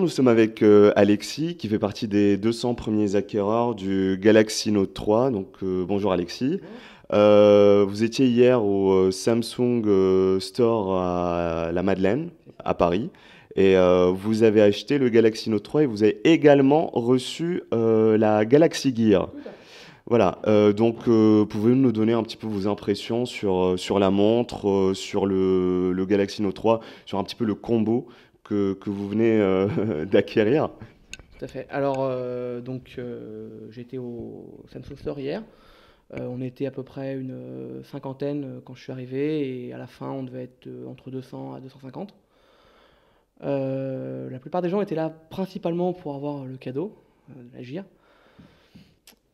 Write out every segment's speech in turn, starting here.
nous sommes avec Alexis, qui fait partie des 200 premiers acquéreurs du Galaxy Note 3. Donc, bonjour Alexis. Bonjour. Vous étiez hier au Samsung Store à la Madeleine, C'est ça. à Paris, et vous avez acheté le Galaxy Note 3 et vous avez également reçu la Galaxy Gear. Tout à fait. Voilà, donc pouvez-vous nous donner un petit peu vos impressions sur la montre, sur le Galaxy Note 3, sur un petit peu le combo que vous venez d'acquérir? Tout à fait. Alors, j'étais au Samsung Store hier. On était à peu près une cinquantaine quand je suis arrivé et à la fin, on devait être entre 200 à 250. La plupart des gens étaient là principalement pour avoir le cadeau, la GIR.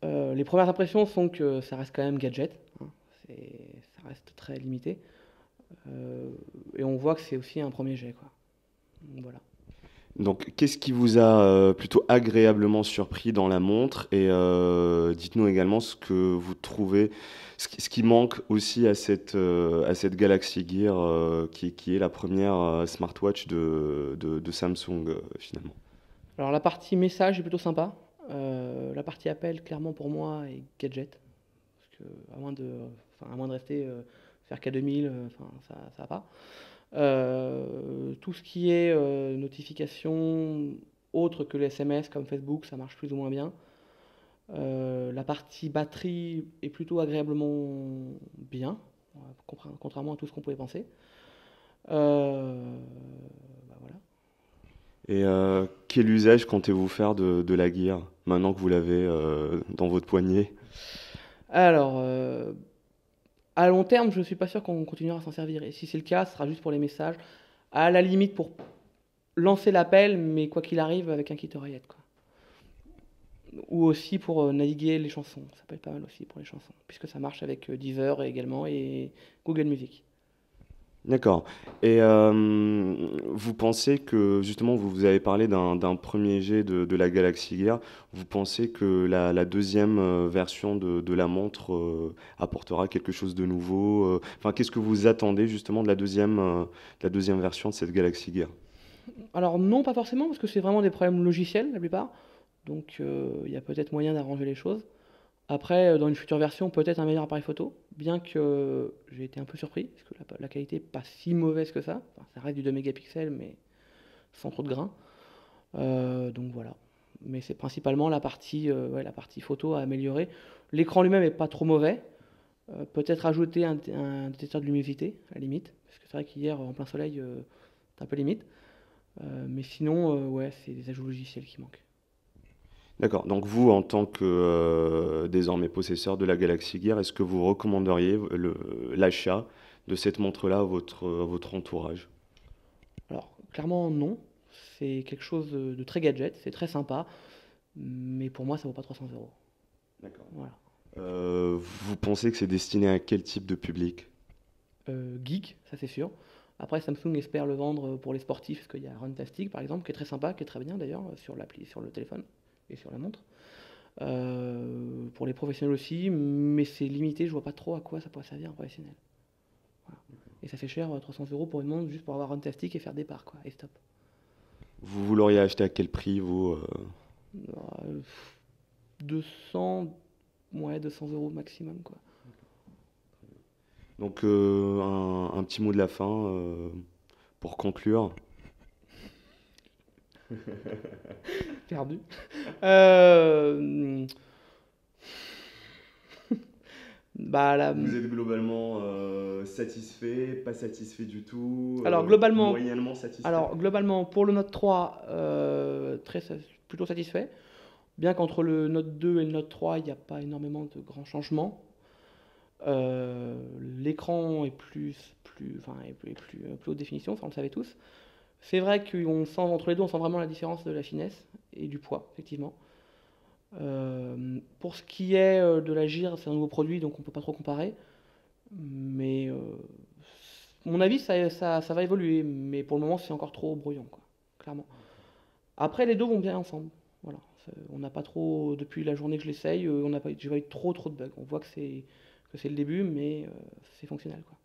Les premières impressions sont que ça reste quand même gadget, hein. Ça reste très limité. Et on voit que c'est aussi un premier jet, quoi. Donc, voilà. Donc, qu'est-ce qui vous a plutôt agréablement surpris dans la montre? Et dites-nous également ce que vous trouvez, ce qui manque aussi à cette Galaxy Gear, qui est la première smartwatch de Samsung, finalement. Alors la partie message est plutôt sympa. La partie appel, clairement pour moi, est gadget. Parce que à moins de rester faire K2000, ça va pas. Tout ce qui est notification autre que les SMS comme Facebook, ça marche plus ou moins bien. La partie batterie est plutôt agréablement bien, contrairement à tout ce qu'on pouvait penser. Voilà. Et quel usage comptez-vous faire de la Gear, maintenant que vous l'avez dans votre poignet? Alors, à long terme, je ne suis pas sûr qu'on continuera à s'en servir. Et si c'est le cas, ce sera juste pour les messages. À la limite pour lancer l'appel, mais quoi qu'il arrive, avec un kit oreillette, quoi. Ou aussi pour naviguer les chansons. Ça peut être pas mal aussi pour les chansons. Puisque ça marche avec Deezer également et Google Music. D'accord. Et vous pensez que, justement, vous avez parlé d'un premier jet de la Galaxy Gear, vous pensez que la deuxième version de la montre apportera quelque chose de nouveau? Enfin, qu'est-ce que vous attendez justement de la deuxième version de cette Galaxy Gear? Alors non, pas forcément, parce que c'est vraiment des problèmes logiciels la plupart. Donc il y a peut-être moyen d'arranger les choses. Après, dans une future version, peut-être un meilleur appareil photo, bien que j'ai été un peu surpris, parce que la qualité n'est pas si mauvaise que ça. Enfin, ça reste du 2 mégapixels, mais sans trop de grains. Donc voilà. Mais c'est principalement ouais, la partie photo à améliorer. L'écran lui-même est pas trop mauvais. Peut-être ajouter un détecteur de luminosité, à la limite. Parce que c'est vrai qu'hier, en plein soleil, c'est un peu limite. Mais sinon, ouais, c'est des ajouts logiciels qui manquent. D'accord. Donc vous, en tant que désormais possesseur de la Galaxy Gear, est-ce que vous recommanderiez l'achat de cette montre-là à votre entourage? Alors, clairement, non. C'est quelque chose de très gadget, c'est très sympa. Mais pour moi, ça vaut pas 300 euros. D'accord. Voilà. Vous pensez que c'est destiné à quel type de public? Geek, ça c'est sûr. Après, Samsung espère le vendre pour les sportifs, parce qu'il y a Runtastic par exemple, qui est très sympa, qui est très bien d'ailleurs, sur l'appli, sur le téléphone et sur la montre. Pour les professionnels aussi, mais c'est limité, je vois pas trop à quoi ça pourrait servir un professionnel. Voilà. Et ça fait cher, 300 euros pour une montre, juste pour avoir Runtastic et faire des parts, quoi, et stop. Vous l'auriez acheté à quel prix, vous? 200, ouais, 200 euros maximum, quoi. Donc, un petit mot de la fin pour conclure. Perdu. Euh, bah, la, Vous êtes globalement satisfait, pas satisfait du tout, alors, globalement, moyennement satisfait? alors, globalement, pour le Note 3, plutôt satisfait. Bien qu'entre le Note 2 et le Note 3, il n'y a pas énormément de grands changements. L'écran est plus haute définition, ça on le savait tous. C'est vrai qu'on sent entre les deux, on sent vraiment la différence de la finesse et du poids, effectivement. Pour ce qui est de la gire, c'est un nouveau produit, donc on ne peut pas trop comparer. Mais mon avis, ça va évoluer, mais pour le moment, c'est encore trop brouillon, quoi, clairement. Après, les deux vont bien ensemble. Voilà. On n'a pas trop, depuis la journée que je l'essaye, on n'a pas, j'ai pas eu trop de bugs. On voit que c'est le début, mais c'est fonctionnel, quoi.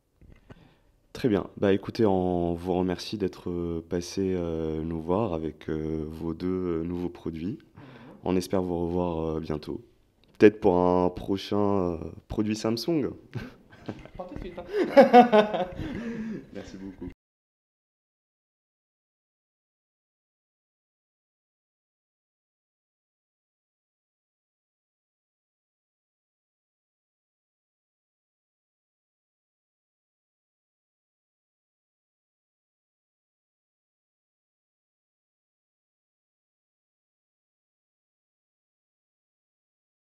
Très bien. Bah écoutez, on vous remercie d'être passé nous voir avec vos deux nouveaux produits. Également. On espère vous revoir bientôt. Peut-être pour un prochain produit Samsung. Pas tout de suite, hein. Merci beaucoup.